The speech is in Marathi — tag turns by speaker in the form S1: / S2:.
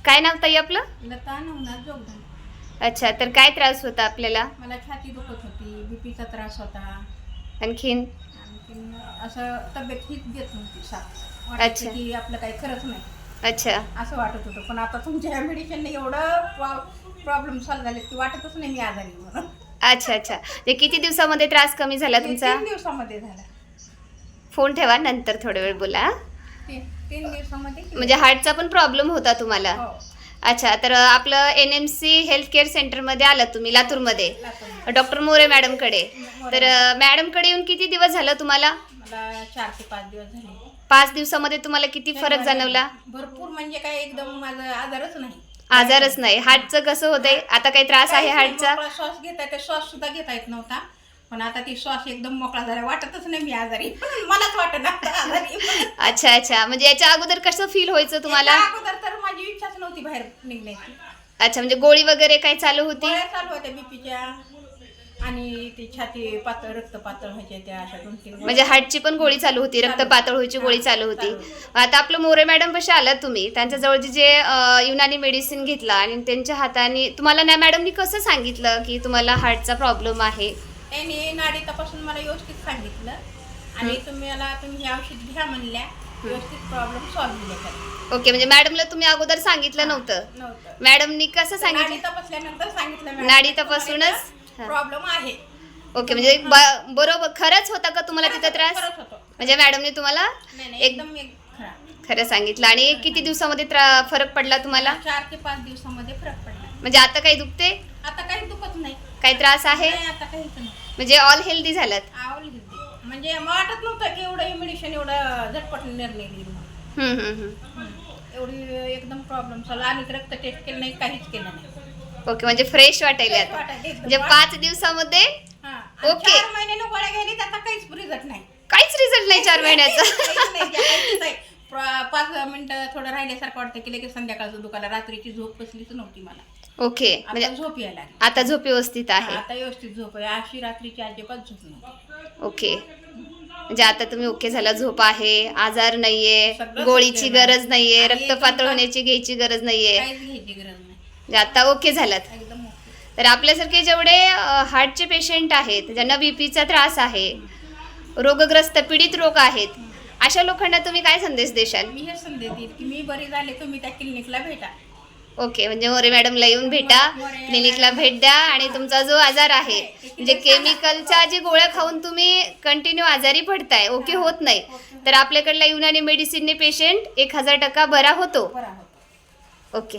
S1: काय नाव ताई आपलं?
S2: लता नवनाथ जोगदंड.
S1: अच्छा, तर काय त्रास होता आपल्याला?
S2: मला छाती दुखत होती, बीपीचा त्रास होता.
S1: आणखीन?
S2: आणखीन असं तब्येत हीच देत नव्हती साथ.
S1: अच्छा.
S2: वाटायचं की आपलं काही खरंच नाही
S1: अच्छा
S2: असं वाटत होतं. पण आता तुमच्या मेडिसिनने एवढं प्रॉब्लेम सॉल्व्ह झाले की वाटतच नाही मी आजारी आहे म्हणून.
S1: अच्छा अच्छा. ते किती दिवसामध्ये त्रास कमी झाला तुमचा?
S2: 3 दिवसामध्ये झाला.
S1: फोन ठेवा, नंतर थोडा वेळ बोला.
S2: 3 दिवसामध्ये
S1: म्हणजे हार्टचा पण प्रॉब्लेम होता तुम्हाला?
S2: हो.
S1: अच्छा, तर आपलं NMC हेल्थ केअर सेंटरमध्ये आलात तुम्ही, लातूरमध्ये,
S2: लातूरमध्ये.
S1: डॉक्टर मोरे मॅडमकडे.
S2: मोरे
S1: तर मॅडमकडे येऊन किती दिवस झालं तुम्हाला?
S2: मला 4 ते 5 दिवस झाले.
S1: 5 दिवसामध्ये तुम्हाला किती फरक जाणवला?
S2: भरपूर, म्हणजे काय एकदम माझा आजारच नाही.
S1: आजारच नाही. हार्टचं कसं होतंय आता? काही त्रास आहे हार्टचा?
S2: मोकळा श्वास घेता येते, श्वास सुद्धा घेता येत नव्हता. पण आता ती श्वास एकदम मोकळा झाला, वाटतच नाही मी आजारी. मलाच वाटत ना आजारी.
S1: अच्छा अच्छा. म्हणजे याच्या अगोदर कसं फील व्हायचं तुम्हाला?
S2: याच्या अगोदर तर माझी इच्छाच नव्हती बाहेर निघण्याची.
S1: अच्छा, म्हणजे गोळी वगैरे काय चालू होती?
S2: गोळ्या चालू होत्या बीपीच्या, आणि ती छाती पातळ, रक्त पातळ व्हायच्या, त्या अशा 2-3
S1: म्हणजे हार्टची पण गोळी चालू होती, रक्त पातळ व्हायची गोळी चालू होती. आता आपलं मोरे मॅडम कसे आलात तुम्ही, त्यांच्याजवळ जे युनानी मेडिसिन घेतला आणि त्यांच्या हाताने तुम्हाला ना मॅडमनी कसं सांगितलं की तुम्हाला हार्टचा प्रॉब्लेम आहे?
S2: त्यांनी नाडी तपासून मला व्यवस्थित सांगितलं, आणि तुम्ही हे औषध घ्या म्हणल्या, व्यवस्थित प्रॉब्लेम सॉल्व्ह झाले.
S1: ओके, म्हणजे मॅडमला तुम्ही अगोदर सांगितलं नव्हतं? मॅडमनी कसं सांगितलं?
S2: नाडी तपासल्यानंतर सांगितलं.
S1: नाडी तपासूनच
S2: प्रॉब्लेम आहे.
S1: ओके, म्हणजे बरोबर खरंच होता का तुम्हाला तिथं त्रास?
S2: खरंच होतो.
S1: म्हणजे मॅडमने तुम्हाला
S2: एकदम
S1: खरं सांगितलं. आणि किती दिवसामध्ये फरक पडला तुम्हाला?
S2: 4 ते 5 दिवसामध्ये फरक पडला.
S1: म्हणजे आता काही दुखते?
S2: आता काही दुखत नाही.
S1: काही त्रास आहे?
S2: नाही, आता काहीच नाही.
S1: म्हणजे ऑल हेल्दी झालात?
S2: आवडली होती. म्हणजे वाटत नव्हतं की एवढं मेडिसिन एवढं झटपट निर्णय घेईल म्हणून. एवढी एकदम प्रॉब्लेम सॉल्व्ह. आम्ही रक्त टेस्ट केलं नाही, काहीच केलं नाही.
S1: ओके, म्हणजे फ्रेश वाटायला आता? म्हणजे 5 दिवसामध्ये? ओके.
S2: 4 महिन्यानं गोळ्या गेली, त्याचा काहीच रिझल्ट नाही.
S1: काहीच रिझल्ट नाही 4 महिन्याचा?
S2: 5 मिनिटं थोडं राहिल्यासारखं वाटतं की लगेच संध्याकाळचं दुखायला. रात्रीची झोप कसलीच नव्हती मला.
S1: ओके,
S2: आता
S1: म्हणजे
S2: झोप यायला लागली.
S1: आता झोप व्यवस्थित आहे?
S2: आता व्यवस्थित झोप आहे. अशी रात्रीची अजिबात झोप नव्हती.
S1: ओके, म्हणजे आता तुम्ही ओके झाला, झोप आहे, आजार नाहीये,
S2: सगळं
S1: गोळीची
S2: ओके आहे.
S1: गरज नाहीये,
S2: आणि
S1: रक्त
S2: एकदम
S1: पातळ होण्याची घ्यायची गरज नाहीये,
S2: काहीच घ्यायची गरज नाही.
S1: म्हणजे आता ओके झालात?
S2: एकदम ओके.
S1: तर आपल्यासारखे जेवढे हार्टचे पेशंट आहेत, ज्यांना बीपीचा त्रास आहे, रोगग्रस्त पीडित लोक आहेत, अशा लोकांना तुम्ही काय संदेश देशाल?
S2: मी हे संदेश देईल की मी बरी झाले, तुम्ही त्या क्लिनिकला भेटा.
S1: ओके, म्हणजे मोरे मॅडमला येऊन भेटा, क्लिनिकला भेट द्या, आणि तुमचा जो आजार आहे, म्हणजे केमिकलच्या जी गोळ्या खाऊन तुम्ही कंटिन्यू आजारी पडताय, ओके होत नाही, तर आपल्याकडल्या युनानी मेडिसिनने पेशंट 1000% बरा होतो.
S2: बरा होतो.
S1: ओके.